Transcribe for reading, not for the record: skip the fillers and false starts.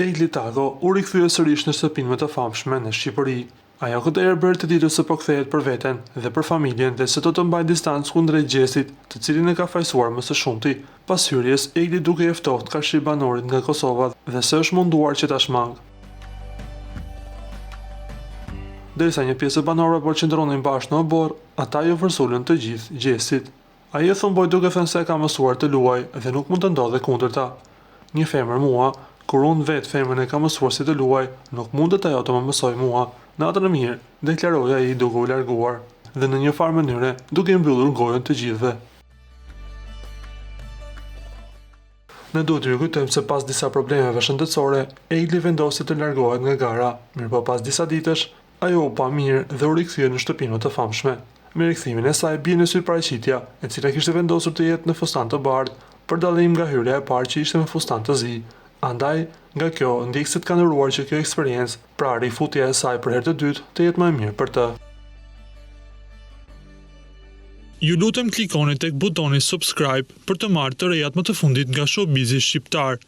Egli Tago u rikthye sërish në shtëpinë më të famshme në Shqipëri. Ajo këtë herë bërë të ditur se po kthehet për veten dhe për familjen dhe se do të mbajë distancë kundrejt gjestit, të cilin e ka fajsuar më së shumti. Pas hyrjes, Egli duke e ftoftë Karshi banorit nga Kosova dhe se është munduar që ta shmangë. Derisa një pjesë e banorëve po qëndronin bashkë në obor, ata ju vërsulën të gjithë gjestit. Ai e thumboi duke thënë se ka mësuar të luajë dhe nuk mund të ndodhe kundërta. Një femër mua, kur unë vetë femrën e ka mësuar si të luaj, nuk mundet ajo të më mësoj mua. Natën e mirë, deklaroi ai duke u larguar, dhe në një farë mënyre duke mbyllur gojën të gjithëve. Ne duhet të kujtojmë se pas disa problemeve shëndetësore, Egli vendosi të largohet nga gara, mirëpo pas disa ditësh, ajo u pa mirë dhe u rikthye në shtëpinë të famshme. Me rikthimin e saj bie në sy paraqitja, e cila kishte vendosur të jetë në fustan të bardhë, për dallim nga hyrja e parë që ishte me fustan të zi. Andaj, nga kjo, ndjekësit kanë urdhëruar që kjo eksperiencë, pra rifutja e saj për herë të dytë, të jetë më e mirë për të. Ju lutem klikoni tek butoni subscribe për të marrë të rejat më të fundit nga showbizi shqiptar.